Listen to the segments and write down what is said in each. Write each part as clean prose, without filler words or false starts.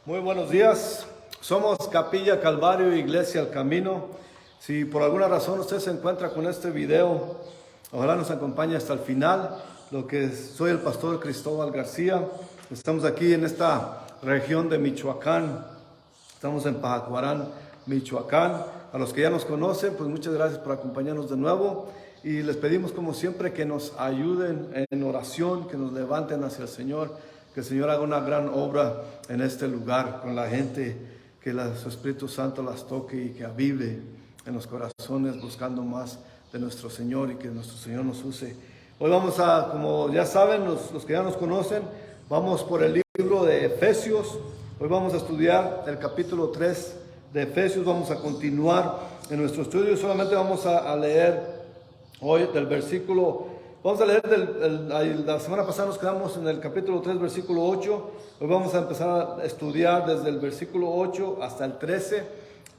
Muy buenos días. Somos Capilla Calvario, Iglesia El Camino. Si por alguna razón usted se encuentra con este video, ojalá nos acompañe hasta el final. Soy el pastor Cristóbal García. Estamos aquí en esta región de Michoacán. Estamos en Pajacuarán, Michoacán. A los que ya nos conocen, pues muchas gracias por acompañarnos de nuevo. Y les pedimos como siempre que nos ayuden en oración, que nos levanten hacia el Señor. Que el Señor haga una gran obra en este lugar con la gente, que su Espíritu Santo las toque y que avive en los corazones buscando más de nuestro Señor y que nuestro Señor nos use. Hoy vamos a, como ya saben, los que ya nos conocen, vamos por el libro de Efesios. Hoy vamos a estudiar el capítulo 3 de Efesios. Vamos a continuar en nuestro estudio. Solamente vamos a leer hoy del versículo. Vamos a leer, la semana pasada nos quedamos en el capítulo 3, versículo 8. Hoy vamos a empezar a estudiar desde el versículo 8 hasta el 13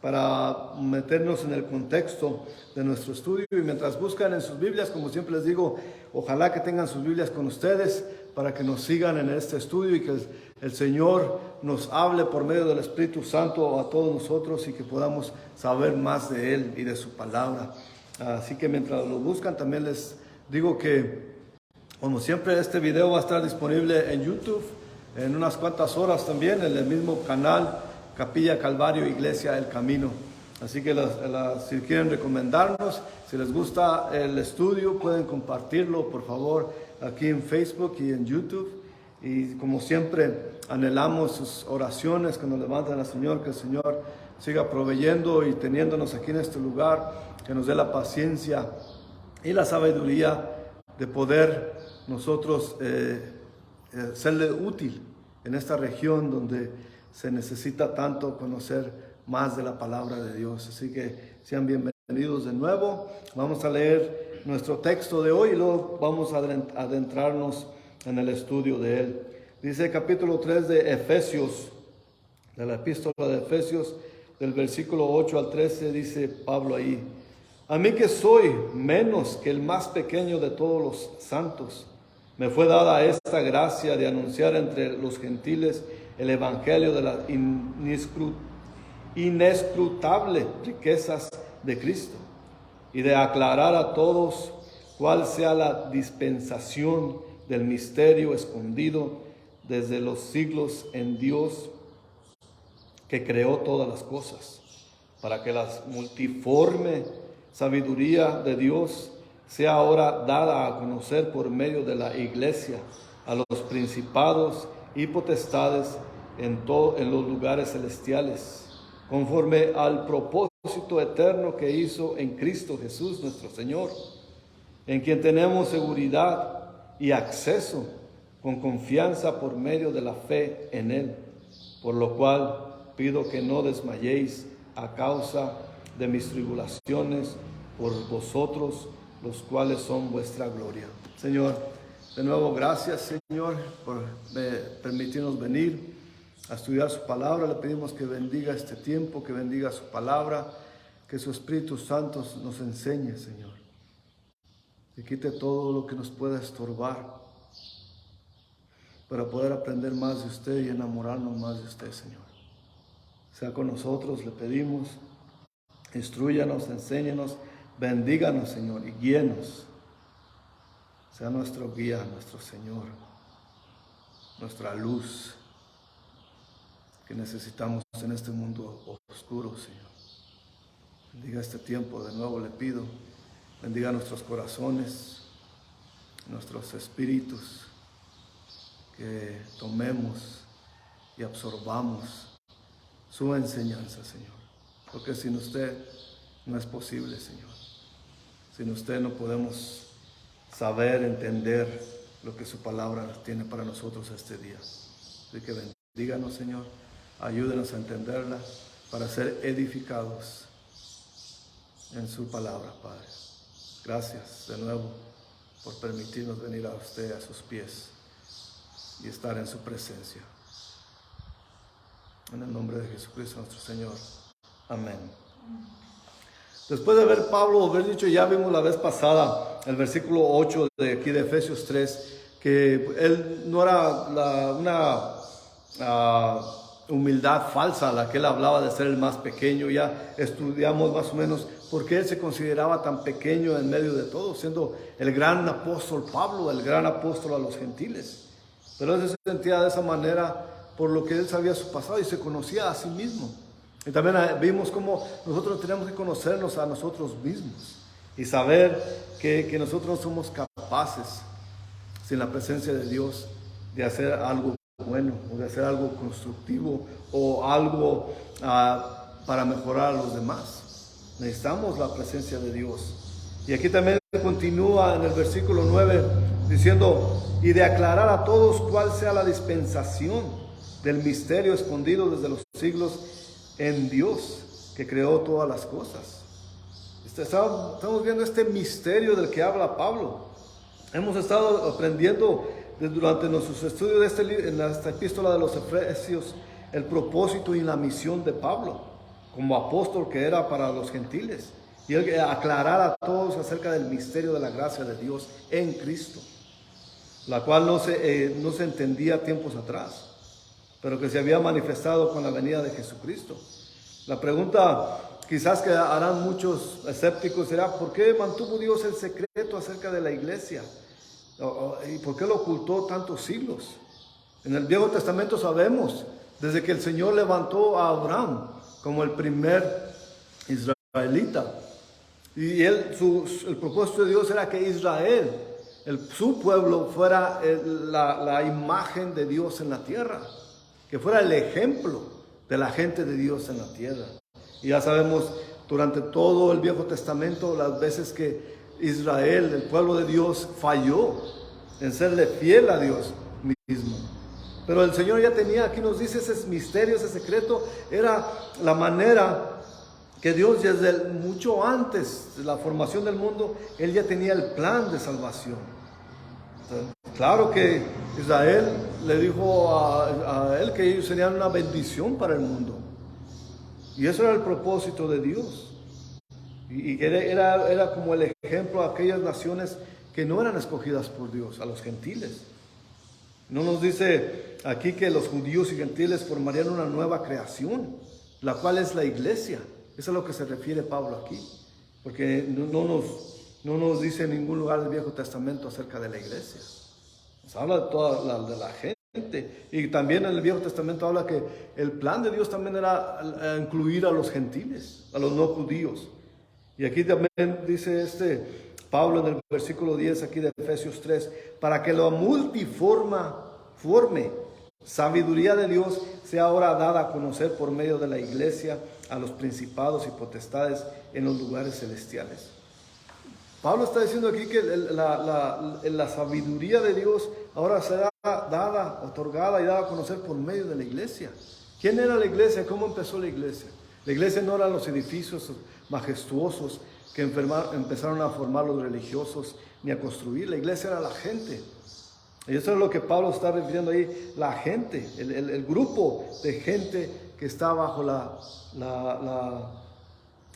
para meternos en el contexto de nuestro estudio. Y mientras buscan en sus Biblias, como siempre les digo, ojalá que tengan sus Biblias con ustedes para que nos sigan en este estudio y que el Señor nos hable por medio del Espíritu Santo a todos nosotros y que podamos saber más de Él y de su palabra. Así que mientras lo buscan, también les digo que, como siempre, este video va a estar disponible en YouTube en unas cuantas horas también, en el mismo canal Capilla Calvario, Iglesia El Camino. Así que si quieren recomendarnos, si les gusta el estudio, pueden compartirlo, por favor, aquí en Facebook y en YouTube. Y como siempre, anhelamos sus oraciones que nos levantan al Señor, que el Señor siga proveyendo y teniéndonos aquí en este lugar, que nos dé la paciencia y la sabiduría de poder nosotros serle útil en esta región donde se necesita tanto conocer más de la palabra de Dios. Así que sean bienvenidos de nuevo. Vamos a leer nuestro texto de hoy y luego vamos a adentrarnos en el estudio de él. Dice capítulo 3 de Efesios, de la epístola de Efesios, del versículo 8 al 13, dice Pablo ahí: a mí que soy menos que el más pequeño de todos los santos, me fue dada esta gracia de anunciar entre los gentiles el evangelio de las inescrutables riquezas de Cristo y de aclarar a todos cuál sea la dispensación del misterio escondido desde los siglos en Dios que creó todas las cosas, para que la multiforme sabiduría de Dios sea ahora dada a conocer por medio de la iglesia a los principados y potestades en los lugares celestiales, conforme al propósito eterno que hizo en Cristo Jesús nuestro Señor, en quien tenemos seguridad y acceso con confianza por medio de la fe en Él, por lo cual pido que no desmayéis a causa de mis tribulaciones por vosotros, los cuales son vuestra gloria. Señor, de nuevo gracias, Señor, por permitirnos venir a estudiar su palabra. Le pedimos que bendiga este tiempo, que bendiga su palabra, que su Espíritu Santo nos enseñe, Señor, que quite todo lo que nos pueda estorbar para poder aprender más de usted y enamorarnos más de usted, Señor. Sea con nosotros, le pedimos. Instrúyanos, enséñanos, bendíganos, Señor, y guíenos. Sea nuestro guía, nuestro Señor, nuestra luz que necesitamos en este mundo oscuro, Señor. Bendiga este tiempo, de nuevo le pido. Bendiga nuestros corazones, nuestros espíritus, que tomemos y absorbamos su enseñanza, Señor. Porque sin usted no es posible, Señor. Sin usted no podemos saber, entender lo que su palabra tiene para nosotros este día. Así que bendíganos, Señor. Ayúdenos a entenderla para ser edificados en su palabra, Padre. Gracias de nuevo por permitirnos venir a usted, a sus pies, y estar en su presencia. En el nombre de Jesucristo nuestro Señor. Amén. Después de ver Pablo haber dicho, ya vimos la vez pasada, el versículo 8 de aquí de Efesios 3, que él no era humildad falsa a la que él hablaba de ser el más pequeño. Ya estudiamos más o menos por qué él se consideraba tan pequeño en medio de todo, siendo el gran apóstol Pablo, el gran apóstol a los gentiles. Pero él se sentía de esa manera por lo que él sabía su pasado y se conocía a sí mismo. Y también vimos cómo nosotros tenemos que conocernos a nosotros mismos y saber que nosotros no somos capaces, sin la presencia de Dios, de hacer algo bueno o de hacer algo constructivo o algo para mejorar a los demás. Necesitamos la presencia de Dios. Y aquí también continúa en el versículo 9 diciendo: y de aclarar a todos cuál sea la dispensación del misterio escondido desde los siglos en Dios, que creó todas las cosas. Estamos viendo este misterio del que habla Pablo. Hemos estado aprendiendo durante nuestros estudios en esta epístola de los Efesios el propósito y la misión de Pablo como apóstol que era para los gentiles, y él aclarar a todos acerca del misterio de la gracia de Dios en Cristo, la cual no se entendía tiempos atrás, pero que se había manifestado con la venida de Jesucristo. La pregunta quizás que harán muchos escépticos será: ¿por qué mantuvo Dios el secreto acerca de la iglesia? ¿Y por qué lo ocultó tantos siglos? En el Viejo Testamento sabemos, desde que el Señor levantó a Abraham como el primer israelita, y el propósito de Dios era que Israel, su pueblo, fuera la imagen de Dios en la tierra, que fuera el ejemplo de la gente de Dios en la tierra. Y ya sabemos durante todo el Viejo Testamento las veces que Israel, el pueblo de Dios, falló en serle fiel a Dios mismo. Pero el Señor ya tenía, aquí nos dice, ese misterio, ese secreto, era la manera que Dios desde mucho antes de la formación del mundo, Él ya tenía el plan de salvación. Entonces, claro que Israel le dijo a Él que ellos serían una bendición para el mundo. Y eso era el propósito de Dios. Y era como el ejemplo a aquellas naciones que no eran escogidas por Dios, a los gentiles. No nos dice aquí que los judíos y gentiles formarían una nueva creación, la cual es la iglesia. Eso es a lo que se refiere Pablo aquí, porque no nos dice en ningún lugar del Viejo Testamento acerca de la iglesia. Nos habla de la gente. Y también en el Viejo Testamento habla que el plan de Dios también era incluir a los gentiles, a los no judíos. Y aquí también dice Pablo en el versículo 10 aquí de Efesios 3, para que la multiforme sabiduría de Dios sea ahora dada a conocer por medio de la iglesia a los principados y potestades en los lugares celestiales. Pablo está diciendo aquí que la sabiduría de Dios ahora será dada, otorgada y dada a conocer por medio de la iglesia. ¿Quién era la iglesia? ¿Cómo empezó la iglesia? La iglesia no eran los edificios majestuosos que empezaron a formar los religiosos ni a construir. La iglesia era la gente. Y eso es lo que Pablo está refiriendo ahí, la gente, el grupo de gente que está bajo la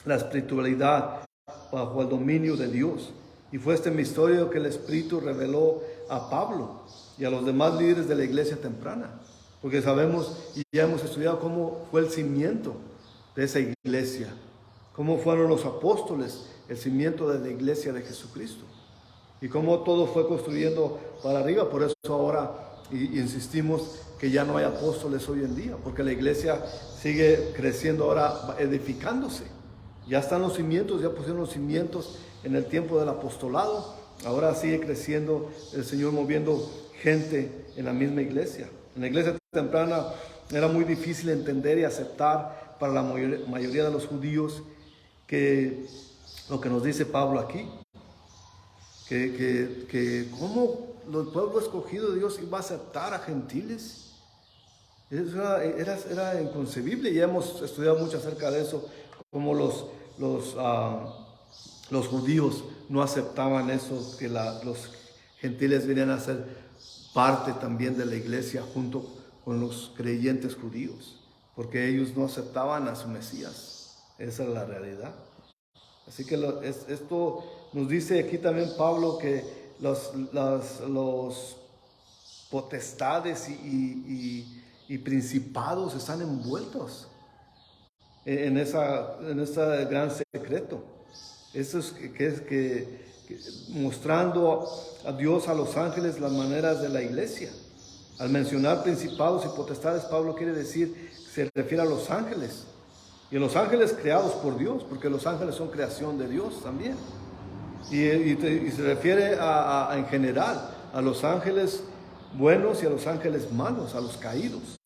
espiritualidad, bajo el dominio de Dios. Y fue este misterio que el Espíritu reveló a Pablo y a los demás líderes de la iglesia temprana. Porque sabemos y ya hemos estudiado cómo fue el cimiento de esa iglesia, cómo fueron los apóstoles, el cimiento de la iglesia de Jesucristo. Y cómo todo fue construyendo para arriba. Por eso ahora insistimos que ya no hay apóstoles hoy en día, porque la iglesia sigue creciendo ahora, edificándose. Ya están los cimientos, ya pusieron los cimientos en el tiempo del apostolado. Ahora sigue creciendo el Señor, moviendo gente en la misma iglesia. En la iglesia temprana era muy difícil entender y aceptar para la mayoría de los judíos que lo que nos dice Pablo aquí, que cómo el pueblo escogido de Dios iba a aceptar a gentiles. Era inconcebible. Ya hemos estudiado mucho acerca de eso, cómo los judíos no aceptaban eso, que los gentiles venían a ser parte también de la iglesia junto con los creyentes judíos, porque ellos no aceptaban a su Mesías. Esa es la realidad. Así que esto nos dice aquí también Pablo que los potestades y y principados están envueltos en ese gran secreto. Eso es que mostrando a Dios, a los ángeles, las maneras de la iglesia. Al mencionar principados y potestades, Pablo quiere decir, se refiere a los ángeles. Y a los ángeles creados por Dios, porque los ángeles son creación de Dios también. Y se refiere en general a los ángeles buenos y a los ángeles malos, a los caídos.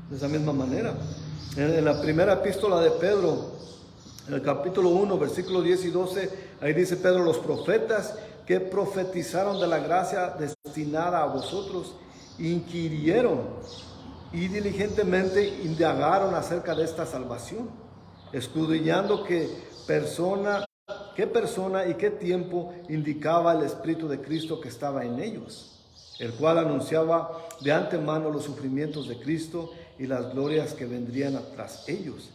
De esa misma manera. En la primera epístola de Pedro, en el capítulo 1, versículos 10 y 12, ahí dice Pedro: los profetas que profetizaron de la gracia destinada a vosotros, inquirieron y diligentemente indagaron acerca de esta salvación, escudriñando qué persona y qué tiempo indicaba el Espíritu de Cristo que estaba en ellos, el cual anunciaba de antemano los sufrimientos de Cristo y las glorias que vendrían tras ellos.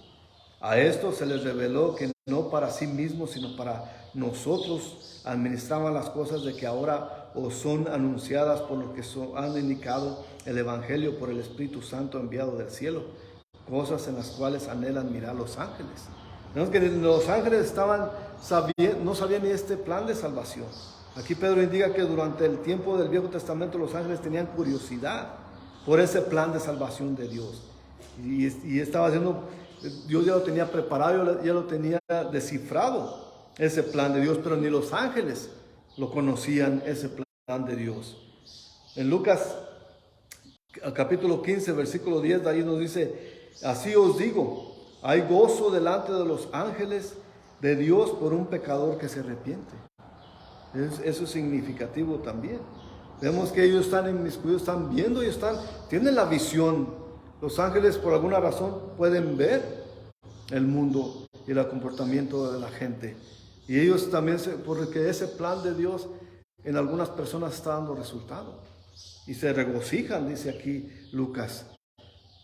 A esto se les reveló que no para sí mismos, sino para nosotros administraban las cosas de que ahora os son anunciadas por los que han indicado el Evangelio por el Espíritu Santo enviado del cielo, cosas en las cuales anhelan mirar los ángeles. Vemos que los ángeles no sabían ni este plan de salvación. Aquí Pedro indica que durante el tiempo del Viejo Testamento los ángeles tenían curiosidad por ese plan de salvación de Dios. Y estaba haciendo, Dios ya lo tenía preparado, ya lo tenía descifrado, ese plan de Dios, pero ni los ángeles lo conocían, ese plan de Dios. En Lucas capítulo 15, versículo 10, de ahí nos dice: así os digo, hay gozo delante de los ángeles de Dios por un pecador que se arrepiente. Eso es significativo también. Vemos que ellos están inmiscuidos, están viendo y tienen la visión. Los ángeles, por alguna razón, pueden ver el mundo y el comportamiento de la gente. Y ellos también, porque ese plan de Dios en algunas personas está dando resultado. Y se regocijan, dice aquí Lucas,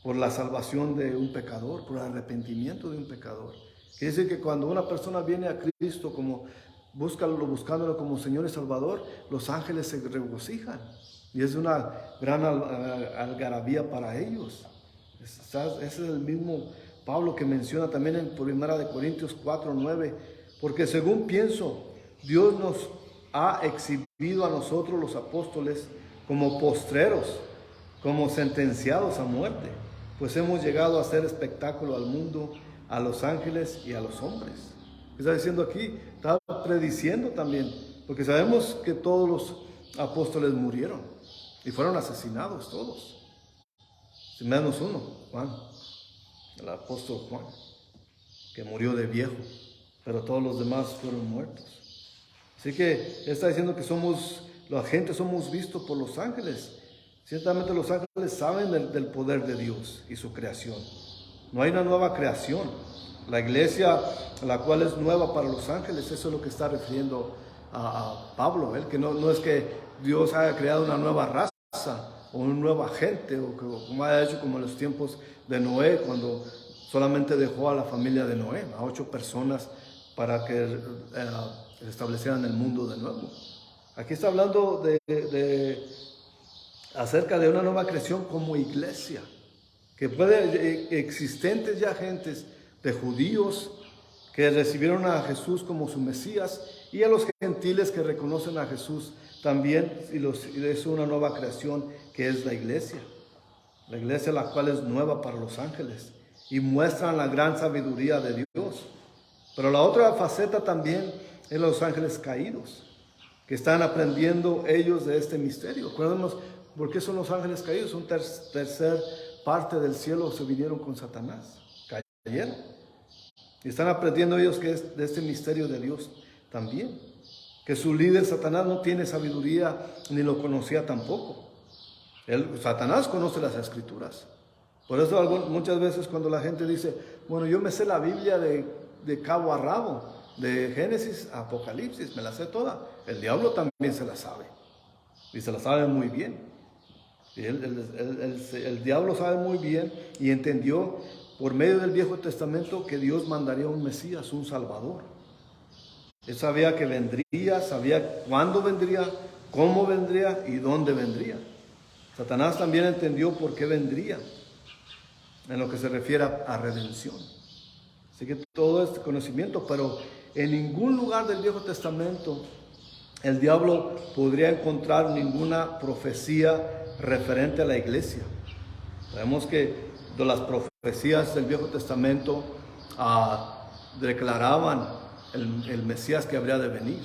por la salvación de un pecador, por el arrepentimiento de un pecador. Quiere decir que cuando una persona viene a Cristo buscándolo como Señor y Salvador, los ángeles se regocijan. Y es una gran algarabía para ellos. Ese es el mismo Pablo que menciona también en 1 Corintios 4, 9. Porque según pienso, Dios nos ha exhibido a nosotros los apóstoles como postreros, como sentenciados a muerte, pues hemos llegado a hacer espectáculo al mundo, a los ángeles y a los hombres. ¿Qué está diciendo aquí? Está prediciendo también, porque sabemos que todos los apóstoles murieron y fueron asesinados todos, menos uno, Juan, el apóstol Juan, que murió de viejo, pero todos los demás fueron muertos. Así que está diciendo que la gente somos vistos por los ángeles. Ciertamente los ángeles saben del poder de Dios y su creación. No hay una nueva creación. La iglesia, la cual es nueva para los ángeles, eso es lo que está refiriendo a Pablo, que no es que Dios haya creado una nueva raza o una nueva gente, o como haya hecho como en los tiempos de Noé, cuando solamente dejó a la familia de Noé, a 8 personas, para que establecieran el mundo de nuevo. Aquí está hablando acerca de una nueva creación como iglesia, que existentes ya gentes de judíos que recibieron a Jesús como su Mesías, y a los gentiles que reconocen a Jesús también, y es una nueva creación que es la iglesia la cual es nueva para los ángeles y muestran la gran sabiduría de Dios. Pero la otra faceta también es los ángeles caídos, que están aprendiendo ellos de este misterio. Acuérdenos, ¿por qué son los ángeles caídos? Un tercer parte del cielo se vinieron con Satanás, cayeron. Y están aprendiendo ellos que es de este misterio de Dios también. Que su líder Satanás no tiene sabiduría ni lo conocía tampoco. Satanás conoce las escrituras. Por eso muchas veces cuando la gente dice, bueno, yo me sé la Biblia de cabo a rabo, de Génesis a Apocalipsis, me la sé toda. El diablo también se la sabe. Y se la sabe muy bien. Y el diablo sabe muy bien y entendió por medio del Viejo Testamento que Dios mandaría un Mesías, un Salvador. Él sabía que vendría, sabía cuándo vendría, cómo vendría y dónde vendría. Satanás también entendió por qué vendría. en lo que se refiere a redención. Así que todo este conocimiento, pero en ningún lugar del Viejo Testamento el diablo podría encontrar ninguna profecía referente a la iglesia. Sabemos que de las profecías del Viejo Testamento declaraban el Mesías que habría de venir.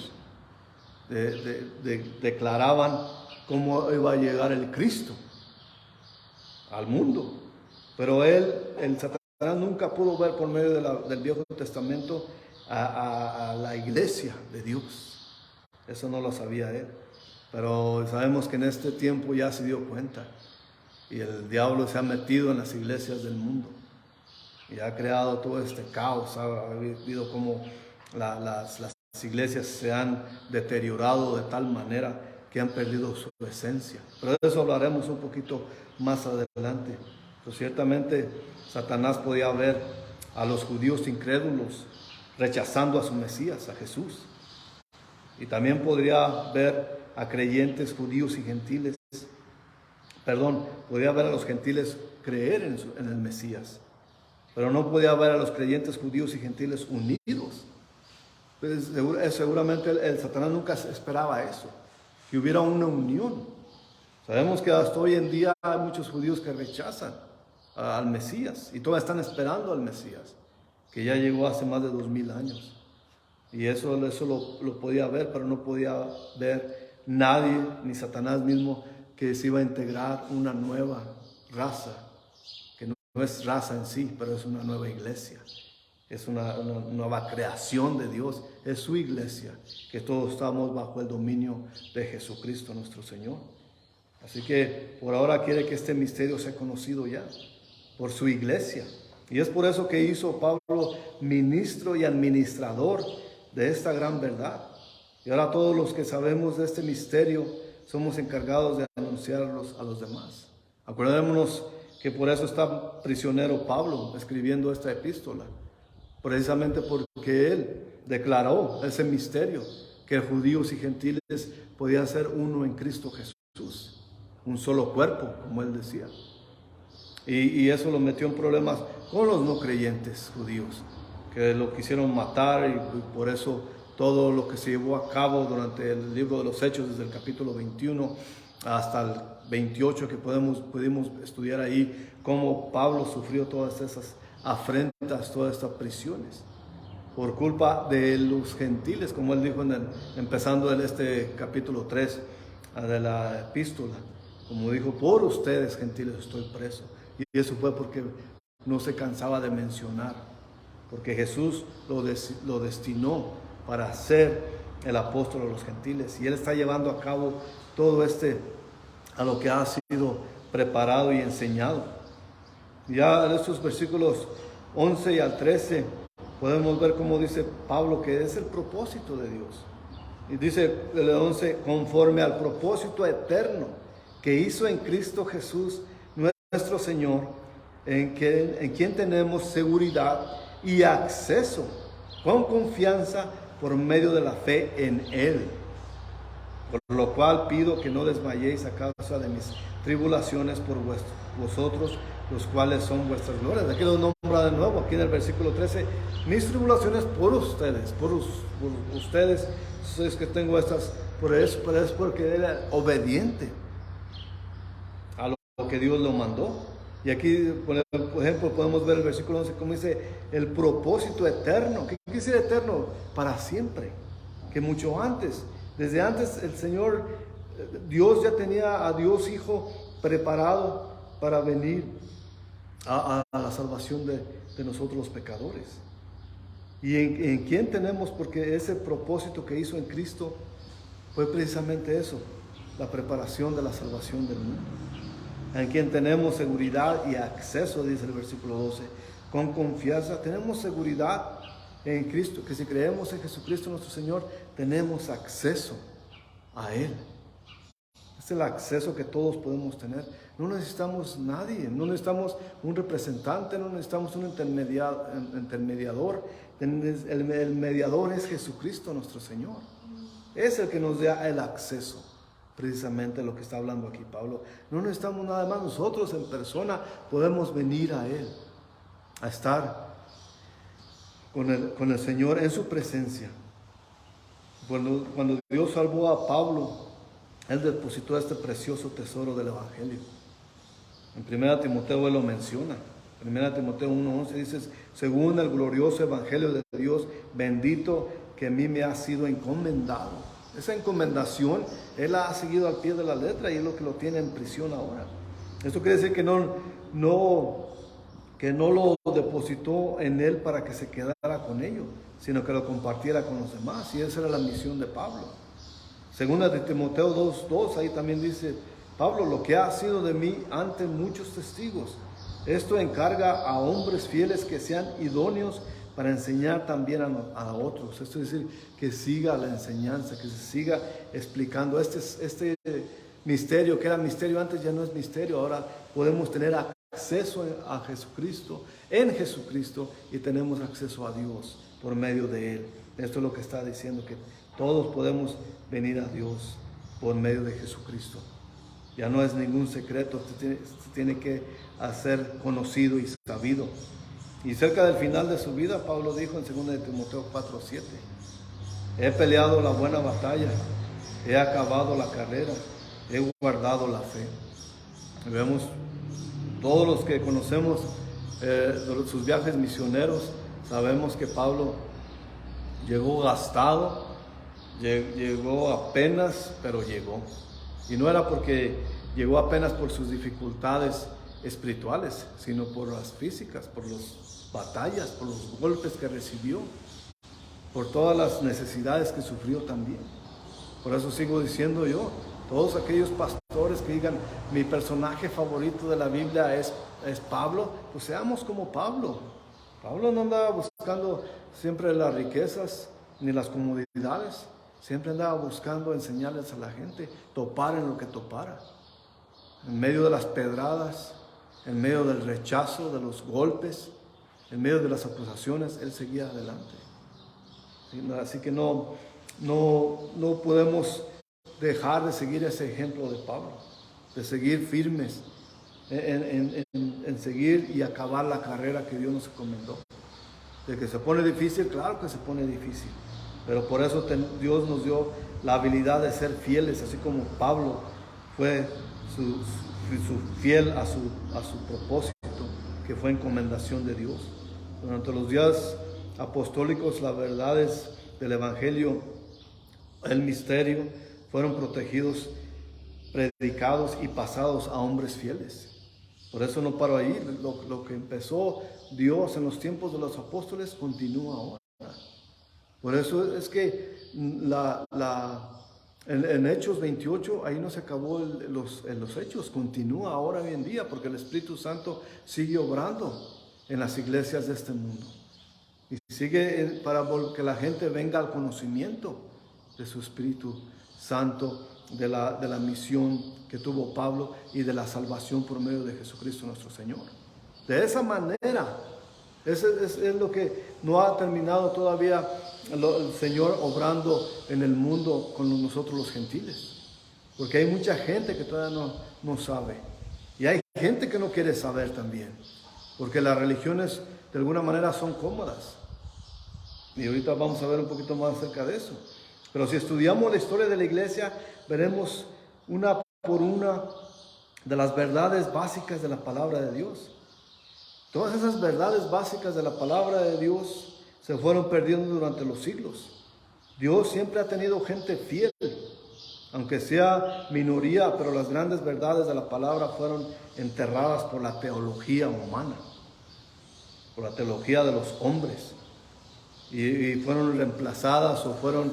Declaraban cómo iba a llegar el Cristo al mundo. Pero el Satanás nunca pudo ver por medio del Viejo Testamento a la iglesia de Dios. Eso no lo sabía él. Pero sabemos que en este tiempo ya se dio cuenta. Y el diablo se ha metido en las iglesias del mundo. Y ha creado todo este caos. Ha habido como las iglesias se han deteriorado de tal manera que han perdido su esencia. Pero de eso hablaremos un poquito más adelante. Pero ciertamente Satanás podía ver a los judíos incrédulos rechazando a su Mesías, a Jesús. Y también podría ver a creyentes judíos y gentiles, podría ver a los gentiles creer en el Mesías, pero no podía ver a los creyentes judíos y gentiles unidos. Pues, seguramente el Satanás nunca esperaba eso, que hubiera una unión. Sabemos que hasta hoy en día hay muchos judíos que rechazan al Mesías y todavía están esperando al Mesías, que ya llegó hace más de 2000 años. Y eso lo podía ver, pero no podía ver nadie, ni Satanás mismo, que se iba a integrar una nueva raza, que no es raza en sí, pero es una nueva iglesia. Es una nueva creación de Dios, es su iglesia, que todos estamos bajo el dominio de Jesucristo nuestro Señor. Así que por ahora quiere que este misterio sea conocido ya por su iglesia. Y es por eso que hizo Pablo ministro y administrador de esta gran verdad. Y ahora todos los que sabemos de este misterio somos encargados de anunciarlos a los demás. Acordémonos que por eso está prisionero Pablo escribiendo esta epístola, precisamente porque él declaró ese misterio, que judíos y gentiles podían ser uno en Cristo Jesús, un solo cuerpo, como él decía. Y eso lo metió en problemas con los no creyentes judíos, que lo quisieron matar, y por eso todo lo que se llevó a cabo durante el libro de los Hechos, desde el capítulo 21 hasta el 28, que pudimos estudiar ahí cómo Pablo sufrió todas esas afrentas, todas estas prisiones, por culpa de los gentiles, como él dijo empezando en este capítulo 3 de la epístola, como dijo: por ustedes gentiles estoy preso. Y eso fue porque no se cansaba de mencionar, porque Jesús lo destinó para ser el apóstol de los gentiles, y él está llevando a cabo todo a lo que ha sido preparado y enseñado. Ya en estos versículos 11 y al 13 podemos ver cómo dice Pablo que es el propósito de Dios. Y dice el 11: conforme al propósito eterno que hizo en Cristo Jesús nuestro Señor, en quien tenemos seguridad y acceso con confianza por medio de la fe en Él. Por lo cual pido que no desmayéis a causa de mis tribulaciones por vosotros, los cuales son vuestras glorias. Aquí lo nombra de nuevo, aquí en el versículo 13: mis tribulaciones por ustedes, por ustedes es que tengo estas, por eso, pero es porque él era obediente a lo que Dios lo mandó. Y aquí, por ejemplo, podemos ver el versículo 11, como dice: el propósito eterno. ¿Qué quiere decir eterno? Para siempre, que mucho antes. Desde antes el Señor, Dios ya tenía a Dios Hijo preparado para venir a la salvación de nosotros los pecadores. ¿Y en quién tenemos? Porque ese propósito que hizo en Cristo fue precisamente eso, la preparación de la salvación del mundo. En quien tenemos seguridad y acceso, dice el versículo 12, con confianza. Tenemos seguridad en Cristo, que si creemos en Jesucristo nuestro Señor, tenemos acceso a Él. Es el acceso que todos podemos tener. No necesitamos nadie, no necesitamos un representante, no necesitamos un intermediador. El mediador es Jesucristo nuestro Señor. Es el que nos da el acceso precisamente lo que está hablando aquí Pablo. No necesitamos nada más, nosotros en persona podemos venir a Él, a estar con el Señor en su presencia. Cuando Dios salvó a Pablo, Él depositó este precioso tesoro del Evangelio. En 1 Timoteo Él lo menciona. 1 Timoteo 1:11 dice: según el glorioso Evangelio de Dios, bendito que a mí me ha sido encomendado. Esa encomendación Él la ha seguido al pie de la letra y es lo que lo tiene en prisión ahora. Esto quiere decir que no lo depositó en Él para que se quedara con ellos, sino que lo compartiera con los demás. Y esa era la misión de Pablo. Segunda de Timoteo 2:2, ahí también dice Pablo: lo que ha sido de mí ante muchos testigos, esto encarga a hombres fieles que sean idóneos para enseñar también a otros. Esto es decir, que siga la enseñanza, que se siga explicando. Este misterio, que era misterio antes, ya no es misterio. Ahora podemos tener acceso a Jesucristo, en Jesucristo, y tenemos acceso a Dios por medio de Él. Esto es lo que está diciendo, que todos podemos venir a Dios por medio de Jesucristo. Ya no es ningún secreto, se tiene que hacer conocido y sabido. Y cerca del final de su vida, Pablo dijo en 2 de Timoteo 4:7: he peleado la buena batalla, he acabado la carrera, he guardado la fe. Y vemos, todos los que conocemos sus viajes misioneros, sabemos que Pablo llegó gastado, llegó apenas, pero llegó. Y no era porque llegó apenas por sus dificultades espirituales, sino por las físicas, por las batallas, por los golpes que recibió, por todas las necesidades que sufrió también. Por eso sigo diciendo yo, todos aquellos pastores que digan: mi personaje favorito de la Biblia es Pablo, pues seamos como Pablo. Pablo no andaba buscando siempre las riquezas ni las comodidades. Siempre andaba buscando enseñarles a la gente, topar en lo que topara. En medio de las pedradas, en medio del rechazo, de los golpes, en medio de las acusaciones, Él seguía adelante. Así que no podemos dejar de seguir ese ejemplo de Pablo, de seguir firmes en seguir y acabar la carrera que Dios nos encomendó. De que se pone difícil, claro que se pone difícil. Pero por eso Dios nos dio la habilidad de ser fieles, así como Pablo fue fiel a su propósito, que fue encomendación de Dios. Durante los días apostólicos, las verdades del Evangelio, el misterio, fueron protegidos, predicados y pasados a hombres fieles. Por eso no paro ahí. Lo que empezó Dios en los tiempos de los apóstoles continúa ahora. Por eso es que en Hechos 28, ahí no se acabó los hechos, continúa ahora hoy en día, porque el Espíritu Santo sigue obrando en las iglesias de este mundo. Y sigue para que la gente venga al conocimiento de su Espíritu Santo, de la misión que tuvo Pablo y de la salvación por medio de Jesucristo nuestro Señor. De esa manera, es lo que no ha terminado todavía el Señor obrando en el mundo con nosotros los gentiles. Porque hay mucha gente que todavía no sabe. Y hay gente que no quiere saber también. Porque las religiones de alguna manera son cómodas. Y ahorita vamos a ver un poquito más acerca de eso. Pero si estudiamos la historia de la iglesia, veremos una por una de las verdades básicas de la palabra de Dios. Todas esas verdades básicas de la palabra de Dios se fueron perdiendo durante los siglos. Dios siempre ha tenido gente fiel, aunque sea minoría, pero las grandes verdades de la palabra fueron enterradas por la teología humana, por la teología de los hombres, y fueron reemplazadas o fueron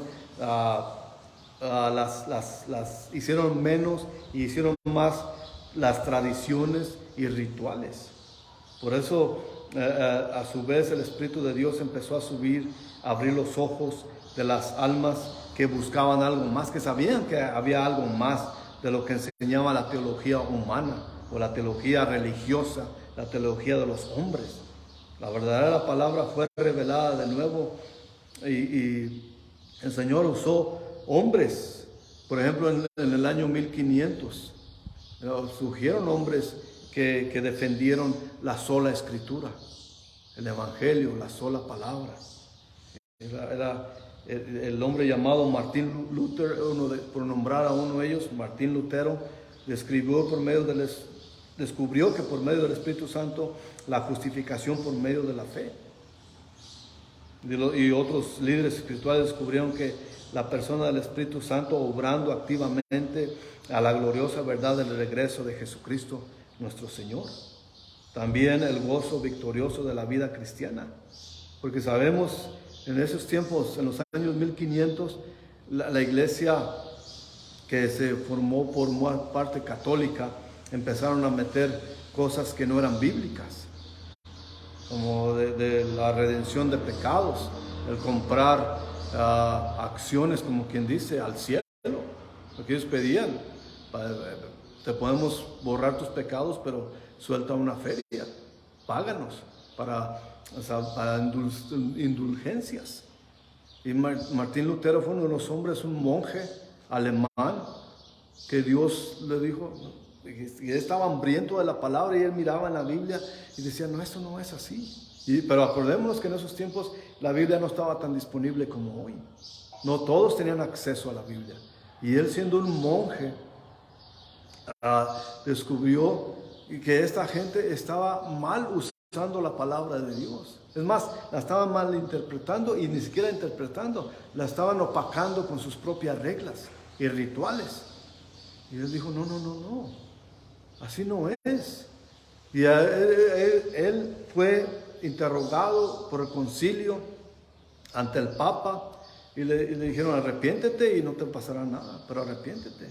las hicieron menos y hicieron más las tradiciones y rituales. Por eso a su vez el Espíritu de Dios empezó a abrir los ojos de las almas que buscaban algo más, que sabían que había algo más de lo que enseñaba la teología humana o la teología religiosa, la teología de los hombres. La verdadera palabra fue revelada de nuevo y el Señor usó hombres Por ejemplo, en el año 1500, surgieron hombres que defendieron la sola escritura, el evangelio, la sola palabra. Era el hombre llamado Martín Lutero, por nombrar a uno de ellos, Martín Lutero, descubrió que por medio del Espíritu Santo la justificación por medio de la fe. Y otros líderes espirituales descubrieron que la persona del Espíritu Santo obrando activamente a la gloriosa verdad del regreso de Jesucristo nuestro Señor. También el gozo victorioso de la vida cristiana, porque sabemos en esos tiempos, en los años 1500, la iglesia que se formó por parte católica empezaron a meter cosas que no eran bíblicas, como de la redención de pecados, el comprar acciones, como quien dice, al cielo. Porque ellos pedían, te podemos borrar tus pecados, pero suelta una feria, páganos para indulgencias. Y Martín Lutero fue uno de los hombres, un monje alemán, que Dios le dijo, y él estaba hambriento de la palabra, y él miraba en la Biblia y decía, no, esto no es así. Pero acordémonos que en esos tiempos la Biblia no estaba tan disponible como hoy. No todos tenían acceso a la Biblia. Y él, siendo un monje, descubrió que esta gente estaba mal usando la palabra de Dios. Es más, la estaban mal interpretando, y ni siquiera interpretando, la estaban opacando con sus propias reglas y rituales. Y él dijo, no, así no es. Y él fue interrogado por el concilio ante el Papa, y le dijeron, arrepiéntete y no te pasará nada, pero arrepiéntete.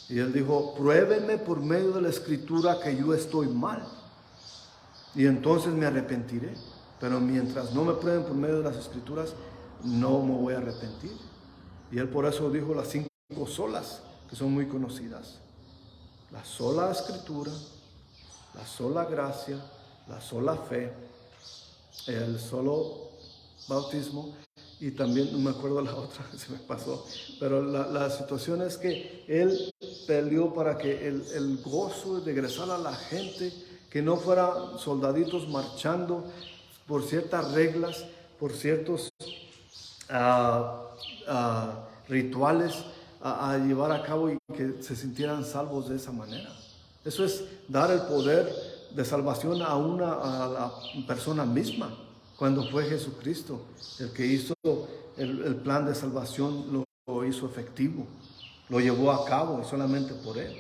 Y él dijo, pruébenme por medio de la escritura que yo estoy mal, y entonces me arrepentiré. Pero mientras no me prueben por medio de las escrituras, no me voy a arrepentir. Y él por eso dijo las 5 solas, que son muy conocidas: la sola escritura, la sola gracia, la sola fe, el solo bautismo, y también no me acuerdo la otra, se me pasó, pero la situación es que él peleó para que el gozo de regresar a la gente, que no fueran soldaditos marchando por ciertas reglas, por ciertos rituales a llevar a cabo, y que se sintieran salvos de esa manera. Eso es dar el poder de salvación a la persona misma, cuando fue Jesucristo el que hizo el plan de salvación, lo hizo efectivo, lo llevó a cabo, y solamente por él.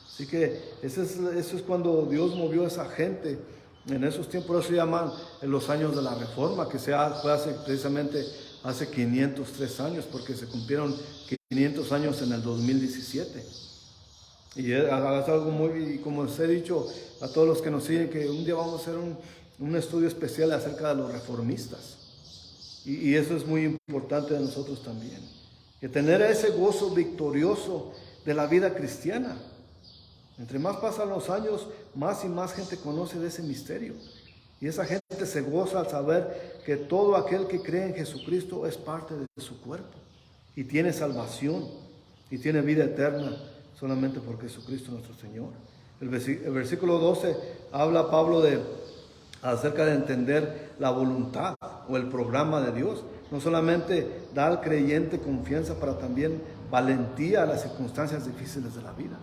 Así que eso es cuando Dios movió a esa gente en esos tiempos. Por eso se llaman en los años de la Reforma, que fue precisamente hace 503 años, porque se cumplieron 500 años en el 2017. Y es algo muy, como les he dicho a todos los que nos siguen, que un día vamos a hacer un estudio especial acerca de los reformistas. Y eso es muy importante de nosotros también, que tener ese gozo victorioso de la vida cristiana. Entre más pasan los años, más y más gente conoce de ese misterio. Y esa gente se goza al saber que todo aquel que cree en Jesucristo es parte de su cuerpo, y tiene salvación, y tiene vida eterna, solamente por Jesucristo nuestro Señor. El versículo 12 habla Pablo acerca de entender la voluntad o el programa de Dios. No solamente da al creyente confianza, para también valentía a las circunstancias difíciles de la vida.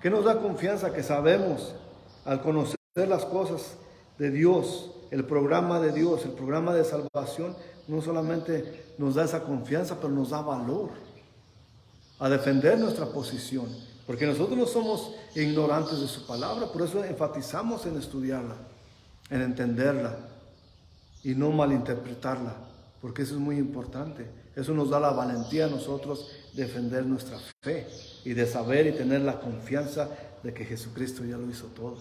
¿Qué nos da confianza? Que sabemos, al conocer las cosas de Dios, el programa de Dios, el programa de salvación, no solamente nos da esa confianza, pero nos da valor a defender nuestra posición, porque nosotros no somos ignorantes de su palabra. Por eso enfatizamos en estudiarla, en entenderla y no malinterpretarla, porque eso es muy importante. Eso nos da la valentía a nosotros de defender nuestra fe, y de saber y tener la confianza de que Jesucristo ya lo hizo todo.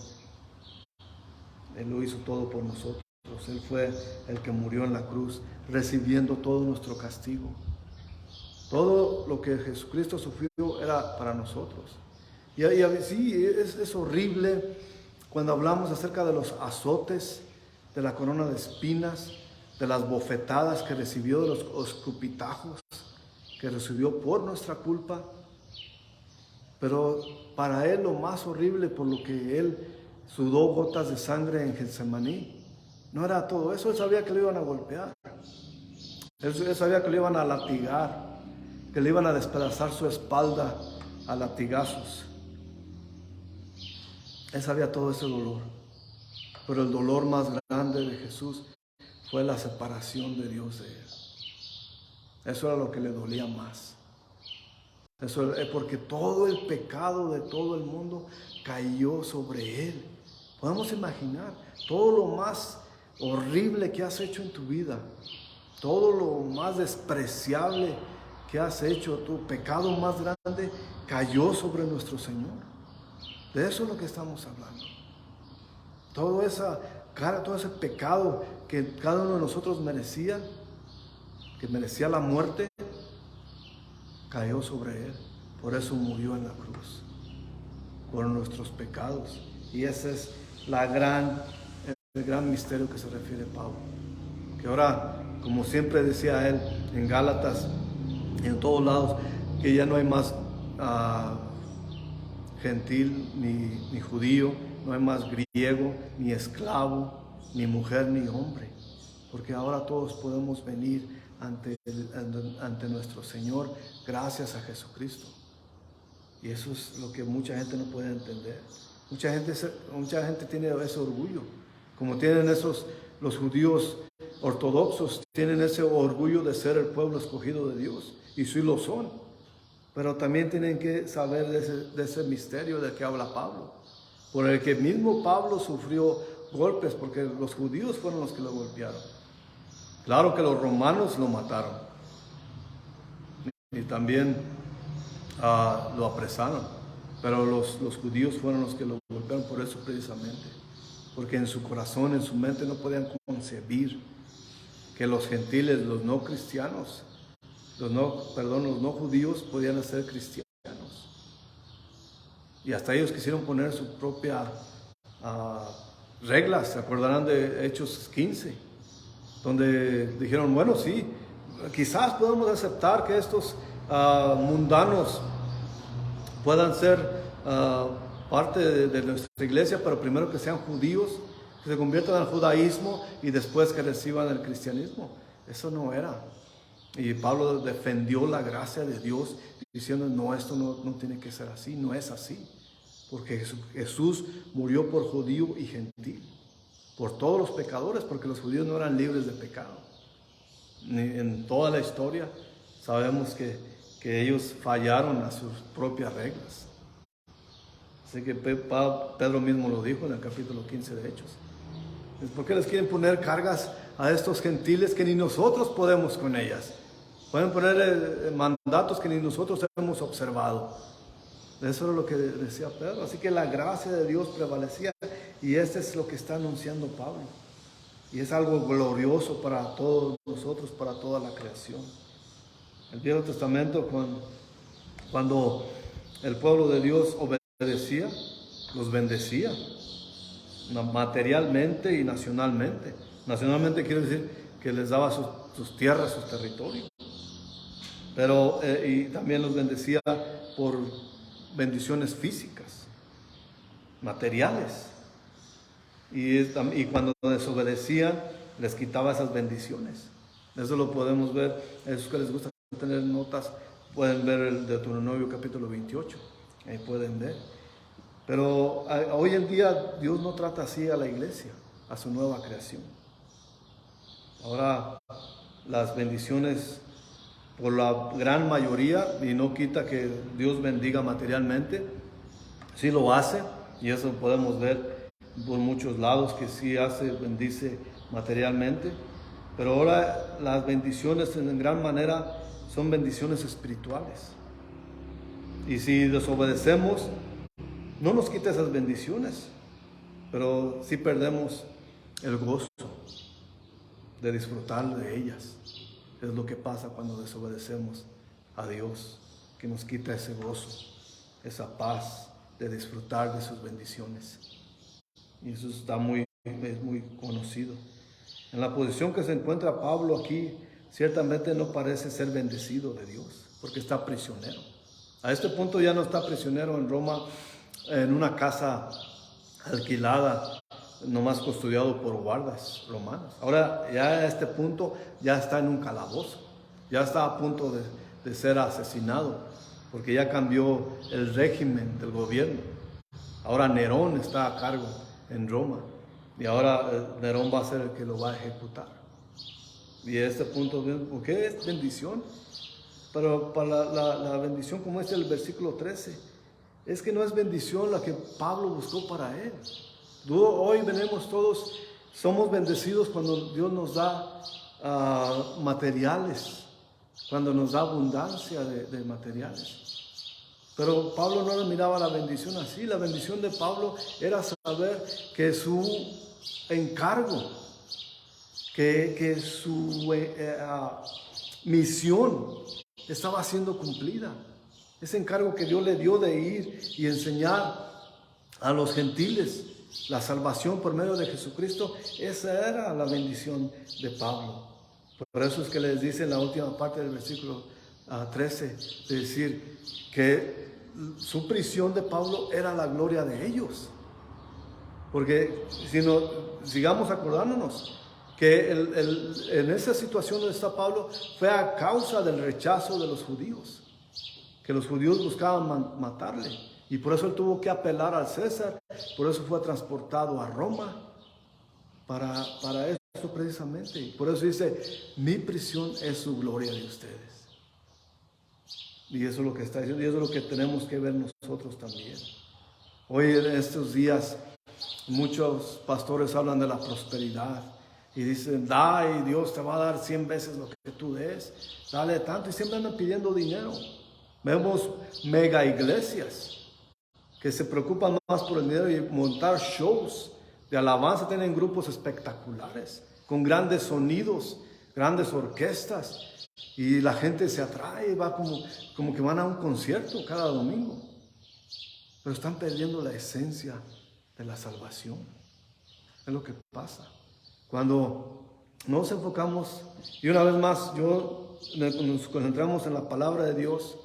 Él lo hizo todo por nosotros. Él fue el que murió en la cruz, recibiendo todo nuestro castigo. Todo lo que Jesucristo sufrió era para nosotros. Y sí, es horrible cuando hablamos acerca de los azotes, de la corona de espinas, de las bofetadas que recibió, de los escupitajos que recibió por nuestra culpa. Pero para Él lo más horrible por lo que Él sudó gotas de sangre en Getsemaní, no era todo eso. Él sabía que lo iban a golpear. Él sabía que lo iban a latigar, que le iban a despedazar su espalda a latigazos. Él sabía todo ese dolor. Pero el dolor más grande de Jesús fue la separación de Dios de Él. Eso era lo que le dolía más. Eso es porque todo el pecado de todo el mundo cayó sobre Él. Podemos imaginar todo lo más horrible que has hecho en tu vida, todo lo más despreciable que has hecho, tu pecado más grande cayó sobre nuestro Señor. De eso es lo que estamos hablando. Todo ese pecado que cada uno de nosotros merecía, que merecía la muerte, cayó sobre Él. Por eso murió en la cruz, por nuestros pecados. Y ese es el gran misterio que se refiere Pablo. Que ahora, como siempre decía él en Gálatas y en todos lados, que ya no hay más gentil ni judío, no hay más griego ni esclavo, ni mujer ni hombre, porque ahora todos podemos venir ante nuestro Señor gracias a Jesucristo. Y eso es lo que mucha gente no puede entender. Mucha gente tiene ese orgullo, como tienen los judíos ortodoxos, tienen ese orgullo de ser el pueblo escogido de Dios, y sí lo son, pero también tienen que saber de ese misterio del que habla Pablo, por el que mismo Pablo sufrió golpes, porque los judíos fueron los que lo golpearon. Claro que los romanos lo mataron y también lo apresaron, pero los judíos fueron los que lo golpearon por eso precisamente, porque en su corazón, en su mente no podían concebir que los gentiles, los no cristianos, los no judíos podían ser cristianos. Y hasta ellos quisieron poner su propia reglas. Se acordarán de Hechos 15, donde dijeron, bueno, sí, quizás podemos aceptar que estos mundanos puedan ser parte de nuestra iglesia, pero primero que sean judíos, que se conviertan al judaísmo y después que reciban el cristianismo. Eso no era. Y Pablo defendió la gracia de Dios diciendo, no, esto no tiene que ser así, no es así. Porque Jesús murió por judío y gentil, por todos los pecadores, porque los judíos no eran libres de pecado. En toda la historia sabemos que ellos fallaron a sus propias reglas. Así que Pedro mismo lo dijo en el capítulo 15 de Hechos. ¿Por qué les quieren poner cargas a estos gentiles que ni nosotros podemos con ellas? Pueden poner mandatos que ni nosotros hemos observado. Eso es lo que decía Pedro. Así que la gracia de Dios prevalecía, y este es lo que está anunciando Pablo. Y es algo glorioso para todos nosotros, para toda la creación. El Viejo Testamento, cuando el pueblo de Dios obedecía, los bendecía materialmente y nacionalmente. Nacionalmente quiere decir que les daba sus tierras, sus territorios. Pero y también los bendecía por bendiciones físicas, materiales. Y cuando desobedecían, les quitaba esas bendiciones. Eso lo podemos ver. A esos que les gusta tener notas, pueden ver el Deuteronomio capítulo 28. Ahí pueden ver. Pero hoy en día Dios no trata así a la iglesia, a su nueva creación. Ahora las bendiciones, por la gran mayoría, y no quita que Dios bendiga materialmente, sí lo hace, y eso podemos ver por muchos lados que sí bendice materialmente, pero ahora las bendiciones en gran manera son bendiciones espirituales. Y si desobedecemos, no nos quita esas bendiciones, pero sí perdemos el gozo de disfrutar de ellas. Es lo que pasa cuando desobedecemos a Dios, que nos quita ese gozo, esa paz de disfrutar de sus bendiciones. Y eso es muy conocido. En la posición que se encuentra Pablo aquí, ciertamente no parece ser bendecido de Dios, porque está prisionero. A este punto ya no está prisionero en Roma, en una casa alquilada, nomás custodiado por guardas romanos. Ahora ya a este punto ya está en un calabozo, ya está a punto de ser asesinado, porque ya cambió el régimen del gobierno. Ahora Nerón está a cargo en Roma, y ahora Nerón va a ser el que lo va a ejecutar. Y a este punto, ¿por qué es bendición? Pero para la bendición, como es el versículo 13, es que no es bendición la que Pablo buscó para él. Hoy venimos todos, somos bendecidos cuando Dios nos da materiales, cuando nos da abundancia de materiales. Pero Pablo no miraba la bendición así. La bendición de Pablo era saber que su encargo, que su misión estaba siendo cumplida. Ese encargo que Dios le dio de ir y enseñar a los gentiles la salvación por medio de Jesucristo, esa era la bendición de Pablo. Por eso es que les dice en la última parte del versículo 13, de decir que su prisión de Pablo era la gloria de ellos. Porque si no, sigamos acordándonos que en esa situación donde está Pablo fue a causa del rechazo de los judíos, que los judíos buscaban matarle, y por eso él tuvo que apelar al César, por eso fue transportado a Roma, para eso precisamente. Y por eso dice, mi prisión es su gloria de ustedes. Y eso es lo que está diciendo, y eso es lo que tenemos que ver nosotros también. Hoy en estos días muchos pastores hablan de la prosperidad y dicen, da y Dios te va a dar 100 veces lo que tú des, dale tanto, y siempre andan pidiendo dinero. Vemos mega iglesias que se preocupan más por el dinero y montar shows de alabanza. Tienen grupos espectaculares con grandes sonidos, grandes orquestas, y la gente se atrae, va como que van a un concierto cada domingo, pero están perdiendo la esencia de la salvación. Es lo que pasa cuando nos enfocamos, y una vez más nos concentramos en la palabra de Dios,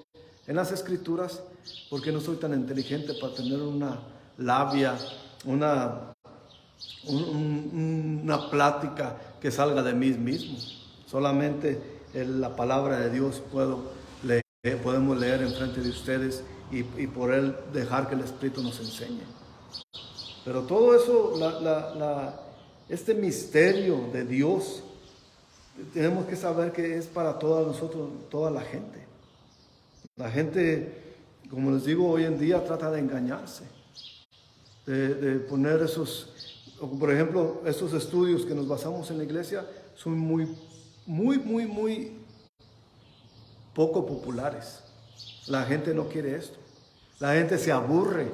en las escrituras, porque no soy tan inteligente para tener una labia, una plática que salga de mí mismo. Solamente la palabra de Dios podemos leer enfrente de ustedes y por él dejar que el Espíritu nos enseñe. Pero todo eso, este misterio de Dios, tenemos que saber que es para todos nosotros, toda la gente. La gente, como les digo, hoy en día trata de engañarse, de poner por ejemplo, esos estudios que nos basamos en la iglesia son muy poco populares. La gente no quiere esto. La gente se aburre.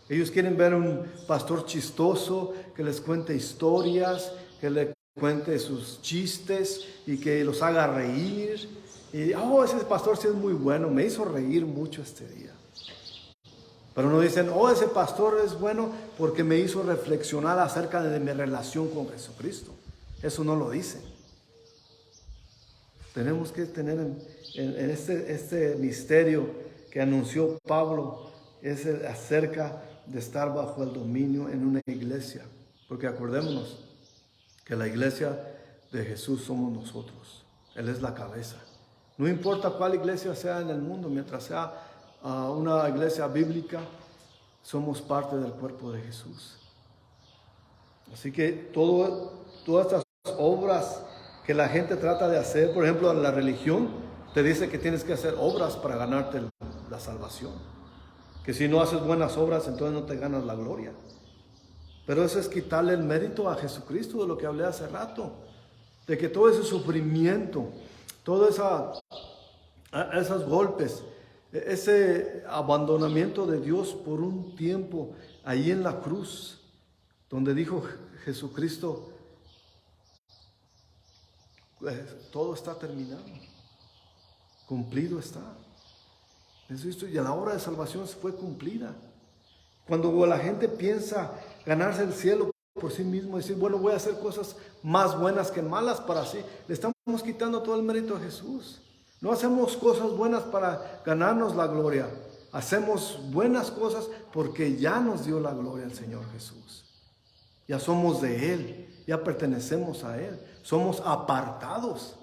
Ellos quieren ver un pastor chistoso que les cuente historias, que le cuente sus chistes y que los haga reír. Y ese pastor sí es muy bueno, me hizo reír mucho este día. Pero no dicen, ese pastor es bueno porque me hizo reflexionar acerca de mi relación con Jesucristo. Eso no lo dicen. Tenemos que tener en este misterio que anunció Pablo, es acerca de estar bajo el dominio en una iglesia. Porque acordémonos que la iglesia de Jesús somos nosotros. Él es la cabeza. No importa cuál iglesia sea en el mundo, mientras sea una iglesia bíblica, somos parte del cuerpo de Jesús. Así que todas estas obras que la gente trata de hacer, por ejemplo, la religión te dice que tienes que hacer obras para ganarte la salvación. Que si no haces buenas obras, entonces no te ganas la gloria. Pero eso es quitarle el mérito a Jesucristo, de lo que hablé hace rato. De que todo ese sufrimiento, todos esos golpes, ese abandonamiento de Dios por un tiempo ahí en la cruz, donde dijo Jesucristo, todo está terminado, cumplido está. Y la obra de salvación fue cumplida. Cuando la gente piensa ganarse el cielo por sí mismo, decir, bueno, voy a hacer cosas más buenas que malas para sí, le estamos quitando todo el mérito a Jesús. No hacemos cosas buenas para ganarnos la gloria. Hacemos buenas cosas porque ya nos dio la gloria el Señor Jesús. Ya somos de Él, ya pertenecemos a Él. Somos apartados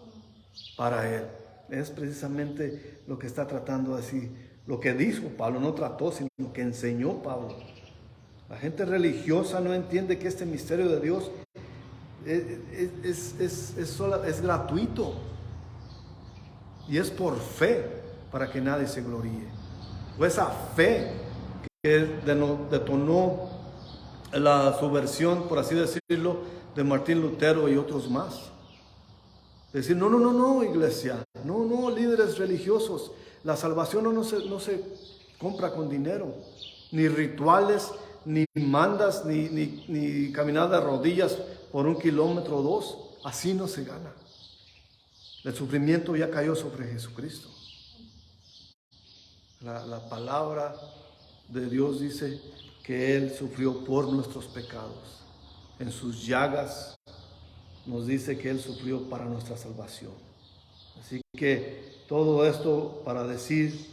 para Él. Es precisamente lo que está tratando de decir. Lo que dijo Pablo, no trató, sino que enseñó Pablo. La gente religiosa no entiende que este misterio de Dios es gratuito. Y es por fe para que nadie se gloríe. O esa fe que detonó la subversión, por así decirlo, de Martín Lutero y otros más. Decir, no, iglesia, no, líderes religiosos. La salvación no se compra con dinero, ni rituales, ni mandas, ni caminar de rodillas por 1 kilómetro o 2. Así no se gana. El sufrimiento ya cayó sobre Jesucristo. La palabra de Dios dice que Él sufrió por nuestros pecados. En sus llagas nos dice que Él sufrió para nuestra salvación. Así que todo esto para decir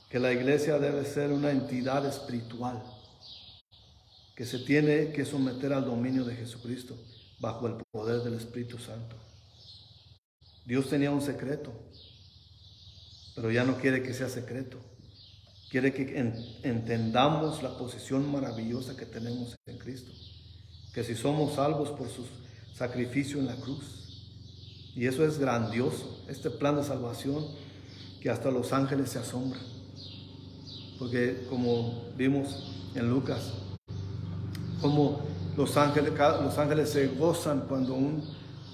que la iglesia debe ser una entidad espiritual que se tiene que someter al dominio de Jesucristo bajo el poder del Espíritu Santo. Dios tenía un secreto, pero ya no quiere que sea secreto. Quiere que entendamos la posición maravillosa que tenemos en Cristo. Que si somos salvos por su sacrificio en la cruz. Y eso es grandioso, este plan de salvación que hasta los ángeles se asombran. Porque como vimos en Lucas, como los ángeles se gozan cuando un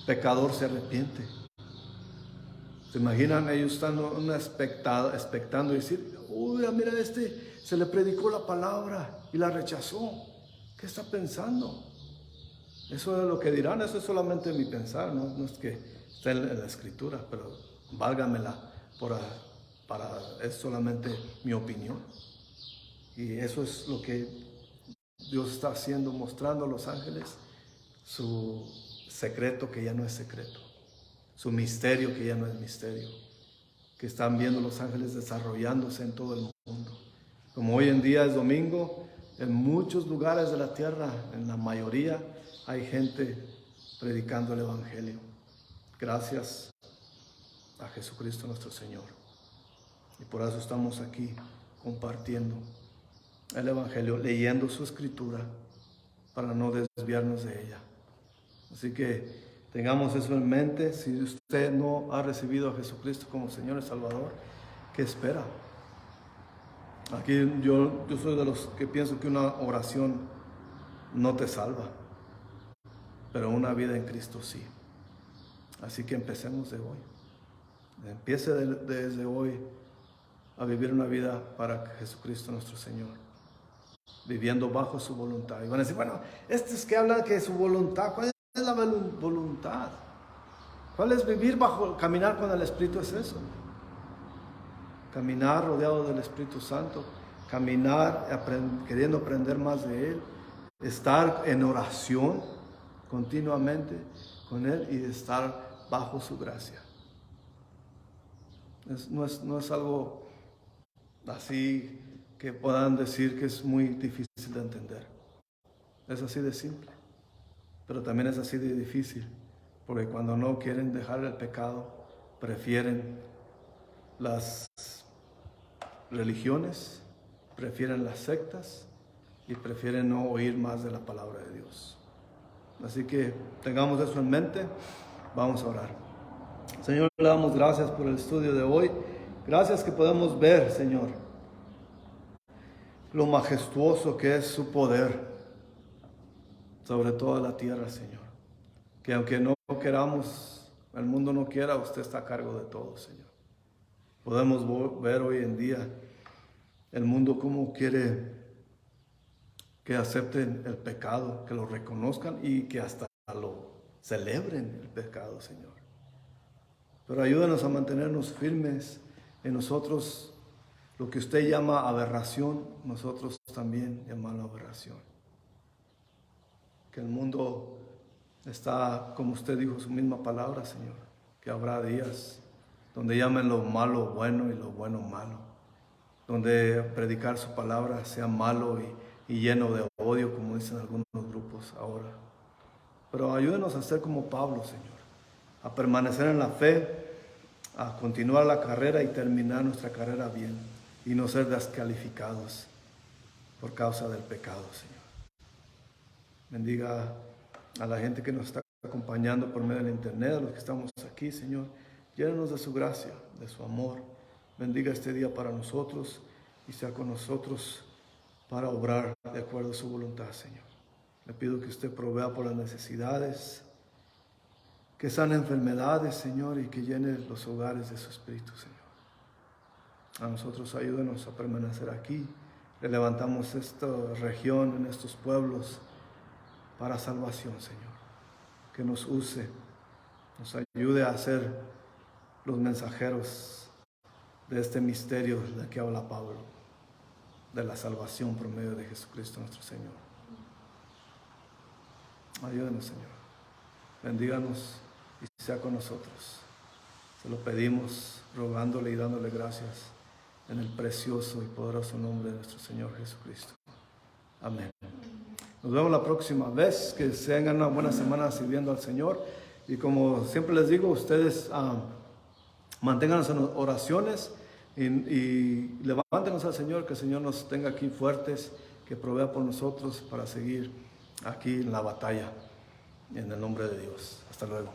pecador se arrepiente. ¿Se imaginan? Ellos están expectando y decir, uy, mira, se le predicó la palabra y la rechazó. ¿Qué está pensando? Eso es lo que dirán, eso es solamente mi pensar, no es que esté en la escritura, pero válgamela es solamente mi opinión. Y eso es lo que Dios está haciendo, mostrando a los ángeles su secreto que ya no es secreto, su misterio que ya no es misterio, que están viendo los ángeles desarrollándose en todo el mundo. Como hoy en día es domingo, en muchos lugares de la tierra, en la mayoría, hay gente predicando el Evangelio. Gracias a Jesucristo nuestro Señor. Y por eso estamos aquí compartiendo el Evangelio, leyendo su Escritura para no desviarnos de ella. Así que tengamos eso en mente. Si usted no ha recibido a Jesucristo como Señor y Salvador, ¿qué espera? Aquí yo soy de los que pienso que una oración no te salva, pero una vida en Cristo sí. Así que empecemos de hoy. Empiece desde hoy a vivir una vida para Jesucristo nuestro Señor, viviendo bajo su voluntad. Y van a decir, bueno, estos que hablan que su voluntad, ¿cuál es la voluntad? ¿Cuál es vivir caminar con el Espíritu? Es eso. Caminar rodeado del Espíritu Santo, caminar queriendo aprender más de Él, estar en oración continuamente con Él y estar bajo su gracia. No es algo así que puedan decir que es muy difícil de entender. Es así de simple, pero también es así de difícil, porque cuando no quieren dejar el pecado, prefieren las religiones, prefieren las sectas y prefieren no oír más de la palabra de Dios. Así que tengamos eso en mente. Vamos a orar. Señor, le damos gracias por el estudio de hoy. Gracias que podemos ver, Señor, lo majestuoso que es su poder sobre toda la tierra, Señor. Que aunque no queramos, el mundo no quiera, usted está a cargo de todo, Señor. Podemos ver hoy en día el mundo cómo quiere que acepten el pecado, que lo reconozcan y que hasta lo celebren el pecado, Señor. Pero ayúdanos a mantenernos firmes en nosotros. Lo que usted llama aberración, nosotros también llamamos aberración. Que el mundo está, como usted dijo, su misma palabra, Señor, que habrá días donde llamen lo malo bueno y lo bueno malo, donde predicar su palabra sea malo y lleno de odio, como dicen algunos grupos ahora. Pero ayúdenos a ser como Pablo, Señor, a permanecer en la fe, a continuar la carrera y terminar nuestra carrera bien y no ser descalificados por causa del pecado, Señor. Bendiga a la gente que nos está acompañando por medio del internet, a los que estamos aquí, Señor. Llénanos de su gracia, de su amor. Bendiga este día para nosotros y sea con nosotros para obrar de acuerdo a su voluntad, Señor. Le pido que usted provea por las necesidades, que sane enfermedades, Señor, y que llene los hogares de su Espíritu, Señor. A nosotros ayúdenos a permanecer aquí. Le levantamos esta región, en estos pueblos, para salvación, Señor. Que nos use, nos ayude a ser los mensajeros de este misterio del que habla Pablo, de la salvación por medio de Jesucristo nuestro Señor. Ayúdenos, Señor. Bendíganos y sea con nosotros. Se lo pedimos rogándole y dándole gracias en el precioso y poderoso nombre de nuestro Señor Jesucristo. Amén. Nos vemos la próxima vez. Que tengan una buena semana sirviendo al Señor. Y como siempre les digo, ustedes manténgannos en oraciones y levántenos al Señor, que el Señor nos tenga aquí fuertes, que provea por nosotros para seguir aquí en la batalla, en el nombre de Dios. Hasta luego.